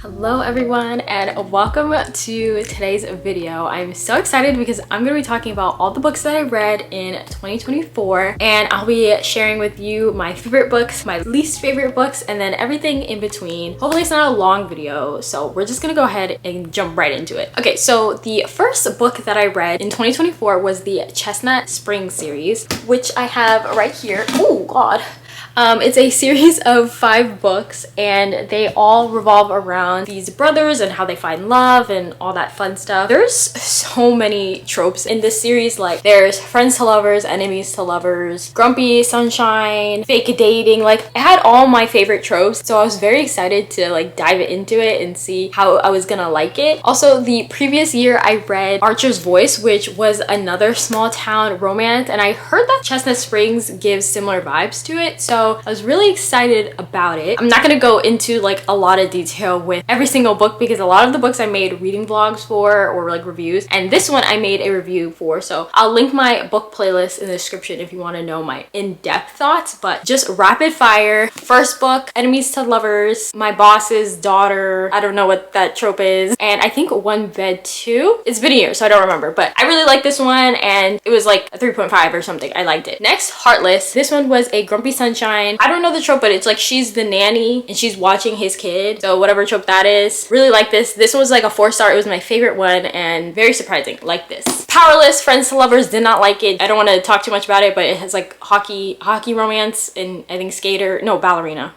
Hello everyone and welcome to today's video. I'm so excited because I'm going to be talking about all the books that I read in 2024, and I'll be sharing with you my favorite books, my least favorite books, and then everything in between. Hopefully it's not a long video, so we're just gonna go ahead and jump right into it. Okay, so the first book that I read in 2024 was the Chestnut Springs series, which I have right here. Oh god. It's a series of 5 books and they all revolve around these brothers and how they find love and all that fun stuff. There's so many tropes in this series, like there's friends to lovers, enemies to lovers, grumpy sunshine, fake dating. Like it had all my favorite tropes, so I was very excited to like dive into it and see how I was gonna like it. Also, the previous year I read Archer's Voice, which was another small town romance, and I heard that Chestnut Springs gives similar vibes to it, so I was really excited about it. I'm not gonna go into like a lot of detail with every single book because a lot of the books I made reading vlogs for or like reviews, and this one I made a review for, so I'll link my book playlist in the description if you want to know my in-depth thoughts. But just rapid fire. First book, enemies to lovers, my boss's daughter, I don't know what that trope is, and I think One Bed Two. It's been a year so I don't remember, but I really like this one and it was like a 3.5 or something. I liked it. Next, Heartless. This one was a grumpy sunshine. I don't know the trope, but it's like she's the nanny and she's watching his kid, so whatever trope that is. Really like this. This one was like a 4-star. It was my favorite one and very surprising. Like this. Powerless, friends to lovers. Did not like it. I don't want to talk too much about it, but it has like hockey romance and I think ballerina.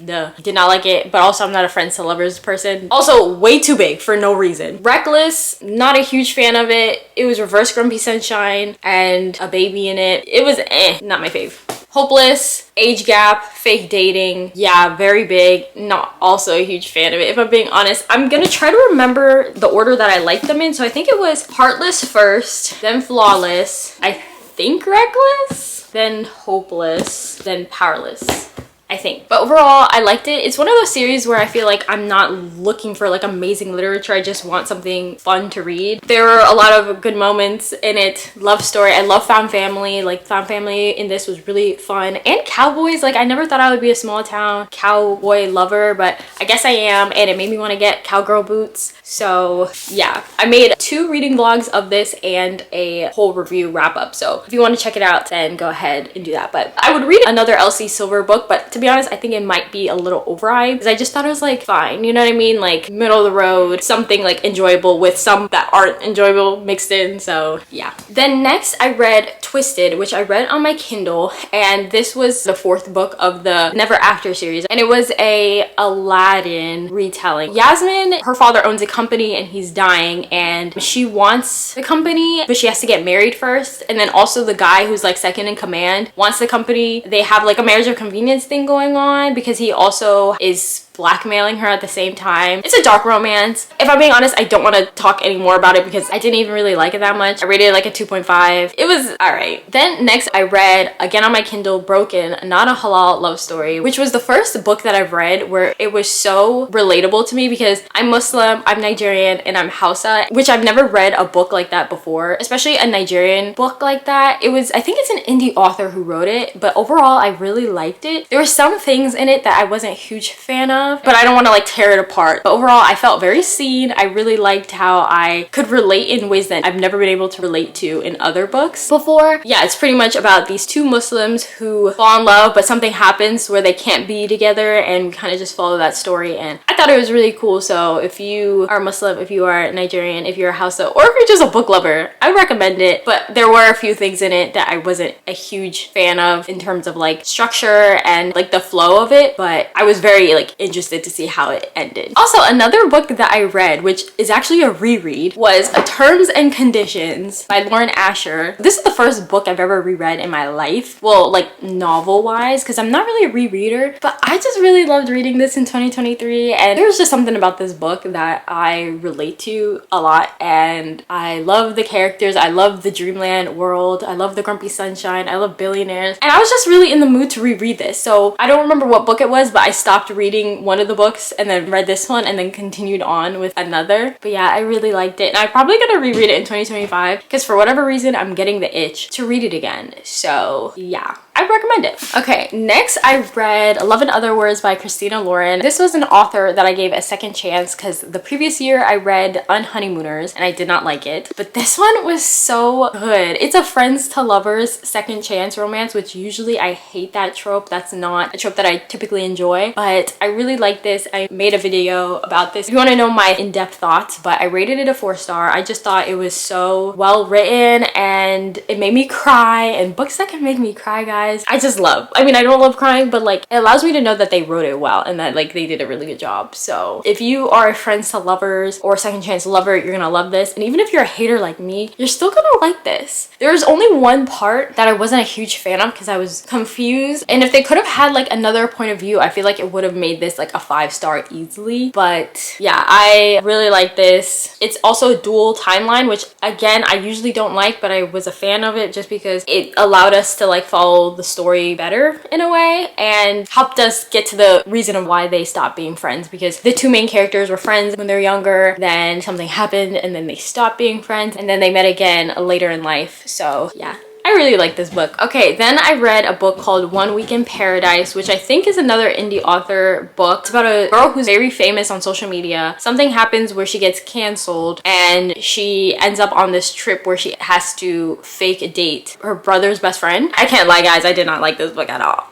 Duh. Did not like it, but also I'm not a friends to lovers person. Also way too big for no reason. Reckless, not a huge fan of it. It was reverse grumpy sunshine and a baby in it. It was not my fave. Hopeless, age gap, fake dating. Yeah, very big. Not also a huge fan of it, if I'm being honest. I'm gonna try to remember the order that I liked them in. So I think it was Heartless first, then Flawless, I think Reckless, then Hopeless, then Powerless, I think. But overall, I liked it. It's one of those series where I feel like I'm not looking for like amazing literature. I just want something fun to read. There were a lot of good moments in it. Love story. I love found family. Like found family in this was really fun. And cowboys. Like I never thought I would be a small town cowboy lover, but I guess I am, and it made me want to get cowgirl boots. So yeah, I made 2 reading vlogs of this and a whole review wrap up. So if you want to check it out, then go ahead and do that. But I would read another Elsie Silver book, but to be honest, I think it might be a little overhyped because I just thought it was like fine, you know what I mean? Like middle of the road, something like enjoyable with some that aren't enjoyable mixed in. So yeah. Then next I read Twisted, which I read on my Kindle, and this was the 4th book of the Never After series, and it was a Aladdin retelling. Yasmin, her father owns a company and he's dying, and she wants the company, but she has to get married first. And then also the guy who's like second in command wants the company. They have like a marriage of convenience thing going on because he also is blackmailing her at the same time. It's a dark romance. If I'm being honest, I don't want to talk any more about it because I didn't even really like it that much. I rated it like a 2.5. It was alright. Then next I read, again on my Kindle, Broken, Not a Halal Love Story, which was the first book that I've read where it was so relatable to me because I'm Muslim, I'm Nigerian, and I'm Hausa, which I've never read a book like that before, especially a Nigerian book like that. It was, I think it's an indie author who wrote it, but overall I really liked it. There were some things in it that I wasn't a huge fan of, but I don't want to like tear it apart. But overall, I felt very seen. I really liked how I could relate in ways that I've never been able to relate to in other books before. Yeah, it's pretty much about these 2 Muslims who fall in love, but something happens where they can't be together, and we kind of just follow that story. And I thought it was really cool. So if you are Muslim, if you are Nigerian, if you're a Hausa, or if you're just a book lover, I recommend it. But there were a few things in it that I wasn't a huge fan of in terms of like structure and like the flow of it, but I was very like interested to see how it ended. Also, another book that I read, which is actually a reread, was Terms and Conditions by Lauren Asher. This is the first book I've ever reread in my life. Well, like novel wise, because I'm not really a rereader, but I just really loved reading this in 2023, and there's just something about this book that I relate to a lot, and I love the characters. I love the dreamland world. I love the grumpy sunshine. I love billionaires, and I was just really in the mood to reread this. So I don't remember what book it was, but I stopped reading one of the books and then read this one and then continued on with another. But yeah, I really liked it, and I'm probably gonna reread it in 2025 because for whatever reason I'm getting the itch to read it again. So yeah, I I recommend it. Okay, next I read Love in Other Words by Christina Lauren. This was an author that I gave a second chance because the previous year I read Unhoneymooners and I did not like it. But this one was so good. It's a friends to lovers second chance romance, which usually I hate that trope. That's not a trope that I typically enjoy, but I really like this. I made a video about this if you want to know my in-depth thoughts, but I rated it a 4-star. I just thought it was so well written and it made me cry, and books that can make me cry, guys, I just love. I mean, I don't love crying, but like it allows me to know that they wrote it well and that like they did a really good job. So if you are a friends to lovers or second chance lover, you're gonna love this. And even if you're a hater like me, you're still gonna like this. There's only one part that I wasn't a huge fan of because I was confused, and if they could have had like another point of view, I feel like it would have made this like a 5-star easily. But yeah, I really like this. It's also a dual timeline, which again I usually don't like, but I was a fan of it just because it allowed us to like follow the story better in a way and helped us get to the reason of why they stopped being friends, because the two main characters were friends when they're younger, then something happened and then they stopped being friends, and then they met again later in life. So yeah, I really like this book. Okay, then I read a book called 1 Week in Paradise, which I think is another indie author book. It's about a girl who's very famous on social media. Something happens where she gets canceled and she ends up on this trip where she has to fake date her brother's best friend. I can't lie, guys, I did not like this book at all.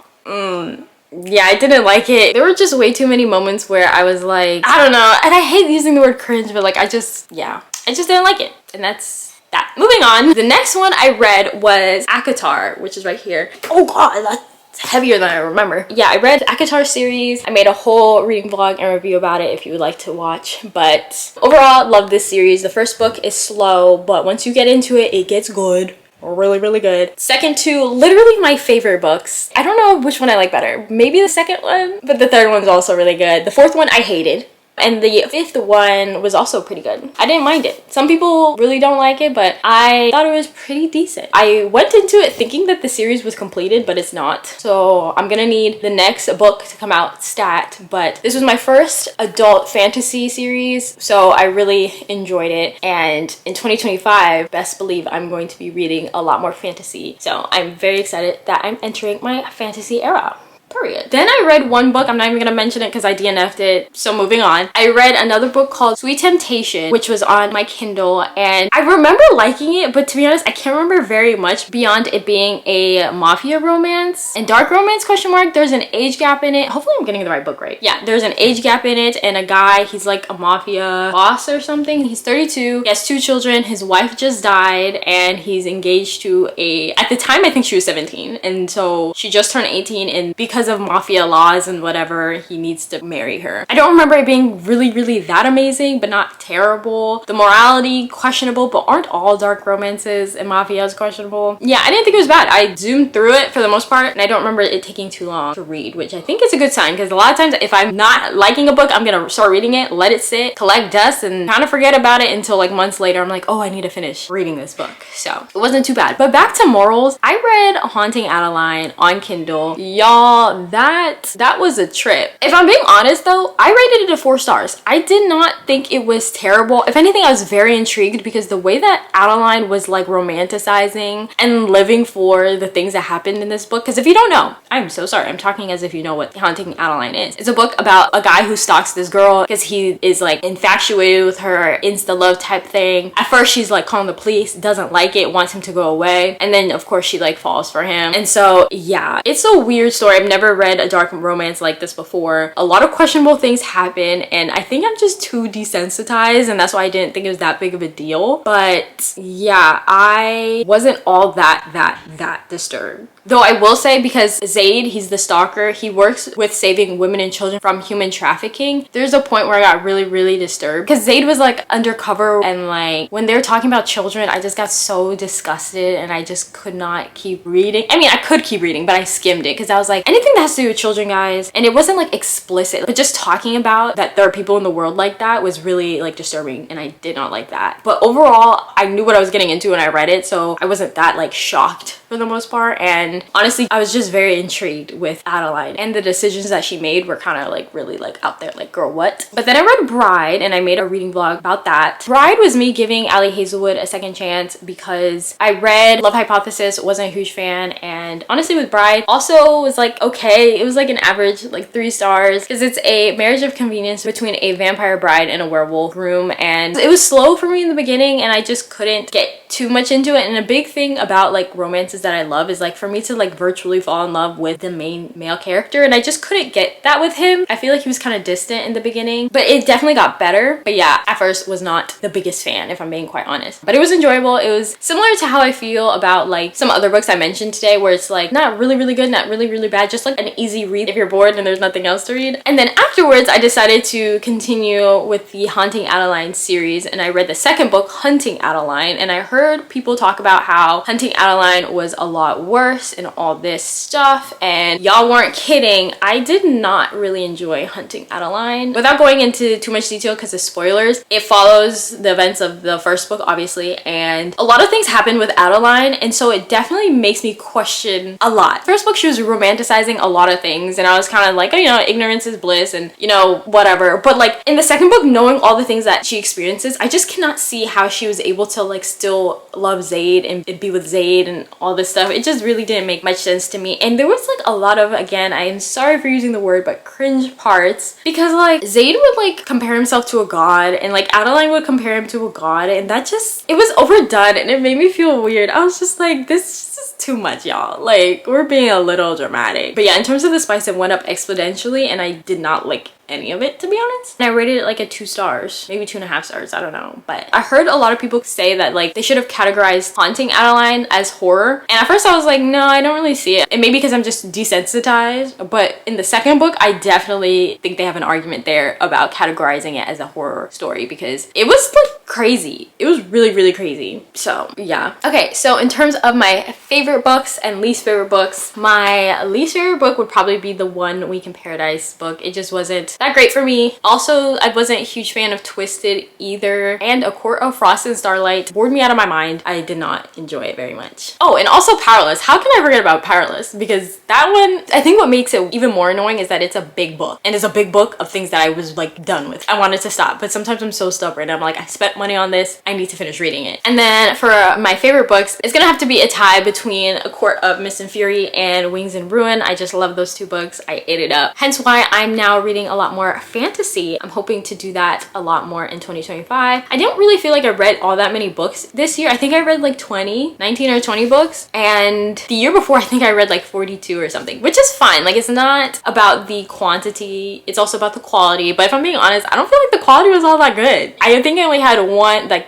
Yeah, I didn't like it. There were just way too many moments where I was like, I don't know, and I hate using the word cringe, but like I just didn't like it, and that's that. Moving on, the next one I read was ACOTAR, which is right here. Oh god, that's heavier than I remember. Yeah, I read ACOTAR series. I made a whole reading vlog and review about it if you would like to watch, but overall love this series. The first book is slow, but once you get into it, it gets good. Really good. Second two, literally my favorite books. I don't know which one I like better. Maybe the second one, but the third one's also really good. The fourth one I hated, and the fifth one was also pretty good. I didn't mind it. Some people really don't like it, but I thought it was pretty decent. I went into it thinking that the series was completed, but it's not. So I'm gonna need the next book to come out stat, but this was my first adult fantasy series, so I really enjoyed it. And in 2025, best believe I'm going to be reading a lot more fantasy. So I'm very excited that I'm entering my fantasy era. Period. Then I read one book, I'm not even gonna mention it because I DNF'd it, so moving on. I read another book called Sweet Temptation, which was on my Kindle, and I remember liking it, but to be honest, I can't remember very much beyond it being a mafia romance and dark romance question mark. There's an age gap in it. Hopefully I'm getting the right book right. Yeah, there's an age gap in it, and a guy, he's like a mafia boss or something. He's 32, he has 2 children, his wife just died, and he's engaged to at the time I think she was 17, and so she just turned 18, and because of mafia laws and whatever, he needs to marry her. I don't remember it being really that amazing, but not terrible. The morality questionable, but aren't all dark romances and mafias questionable? Yeah, I didn't think it was bad. I zoomed through it for the most part, and I don't remember it taking too long to read, which I think is a good sign, because a lot of times if I'm not liking a book, I'm gonna start reading it, let it sit, collect dust, and kind of forget about it until like months later I'm like, oh, I need to finish reading this book. So it wasn't too bad. But back to morals, I read Haunting Adeline on Kindle. Y'all, that was a trip. If I'm being honest though, I rated it a 4 stars. I did not think it was terrible. If anything, I was very intrigued because the way that Adeline was like romanticizing and living for the things that happened in this book, because if you don't know, I'm so sorry, I'm talking as if you know what Haunting Adeline is. It's a book about a guy who stalks this girl because he is like infatuated with her, insta love type thing. At first she's like calling the police, doesn't like it, wants him to go away, and then of course she like falls for him. And so yeah, it's a weird story. I've never read a dark romance like this before. A lot of questionable things happen, and I think I'm just too desensitized, and that's why I didn't think it was that big of a deal. But yeah, I wasn't all that disturbed. Though I will say, because Zaid, he's the stalker, he works with saving women and children from human trafficking. There's a point where I got really disturbed because Zaid was like undercover, and like when they were talking about children, I just got so disgusted and I just could not keep reading. I mean, I could keep reading, but I skimmed it because I was like, anything that has to do with children, guys, and it wasn't like explicit, but just talking about that there are people in the world like that was really like disturbing, and I did not like that. But overall, I knew what I was getting into when I read it, so I wasn't that like shocked for the most part. And and honestly I was just very intrigued with Adeline, and the decisions that she made were kind of like really like out there, like girl what. But then I read Bride and I made a reading vlog about that. Bride was me giving Ali Hazelwood a second chance because I read Love Hypothesis, wasn't a huge fan, and honestly with Bride also was like okay, it was like an average like 3 stars because it's a marriage of convenience between a vampire bride and a werewolf groom, and it was slow for me in the beginning and I just couldn't get too much into it. And a big thing about like romances that I love is like for me to like virtually fall in love with the main male character, and I just couldn't get that with him. I feel like he was kind of distant in the beginning, but it definitely got better. But yeah, at first was not the biggest fan if I'm being quite honest, but it was enjoyable. It was similar to how I feel about like some other books I mentioned today, where it's like not really good, not really bad, just like an easy read if you're bored and there's nothing else to read. And then afterwards I decided to continue with the Haunting Adeline series, and I read the second book, Hunting Adeline, and I heard people talk about how Hunting Adeline was a lot worse and all this stuff, and y'all weren't kidding. I did not really enjoy Hunting Adeline. Without going into too much detail because of spoilers, it follows the events of the first book obviously, and a lot of things happen with Adeline, and so it definitely makes me question a lot. First book she was romanticizing a lot of things and I was kind of like, oh, you know, ignorance is bliss and you know whatever, but like in the second book, knowing all the things that she experiences, I just cannot see how she was able to like still love Zayd and be with Zayd and all this stuff. It just really didn't make much sense to me, and there was like a lot of, again, I am sorry for using the word, but cringe parts, because like Zayd would like compare himself to a god and like Adeline would compare him to a god, and that just, it was overdone and it made me feel weird. I was just like, this is too much, y'all. Like we're being a little dramatic. But yeah, in terms of the spice, it went up exponentially and I did not like any of it, to be honest. And I rated it like a 2 stars, maybe 2.5 stars, I don't know. But I heard a lot of people say that like they should have categorized Haunting Adeline as horror, and at first I was like, no, I don't really see it. And maybe because I'm just desensitized, but in the second book I definitely think they have an argument there about categorizing it as a horror story, because it was like crazy. It was really crazy. So yeah. Okay, so in terms of my favorite books and least favorite books, my least favorite book would probably be the One Week in Paradise book. It just wasn't that great for me. Also, I wasn't a huge fan of Twisted either, and A Court of Frost and Starlight bored me out of my mind. I did not enjoy it very much. Oh, and also Powerless. How can I forget about Powerless? Because that one, I think what makes it even more annoying is that it's a big book, and it's a big book of things that I was like done with. I wanted to stop, but sometimes I'm so stubborn. I'm like, I spent money on this, I need to finish reading it. And then for my favorite books, it's gonna have to be a tie between A Court of Mist and Fury and Wings and Ruin. I just love those 2 books. I ate it up. Hence why I'm now reading a lot more fantasy. I'm hoping to do that a lot more in 2025. I don't really feel like I read all that many books this year. I think I read like 19 or 20 books, and the year before I think I read like 42 or something, which is fine. Like it's not about the quantity, it's also about the quality. But if I'm being honest, I don't feel like the quality was all that good. I think I only had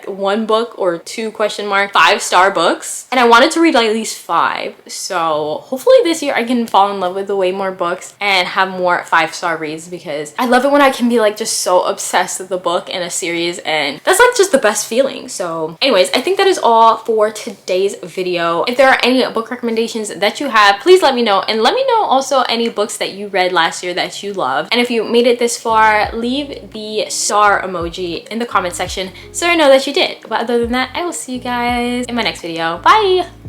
one book or 2 5-star books, and I wanted to read like at least 5. So hopefully this year I can fall in love with way more books and have more 5-star reads, because I love it when I can be like just so obsessed with the book and a series, and that's like just the best feeling. So anyways, I think that is all for today's video. If there are any book recommendations that you have, please let me know, and let me know also any books that you read last year that you loved. And if you made it this far, leave the star emoji in the comment section so I know that you did. But other than that, I will see you guys in my next video. Bye!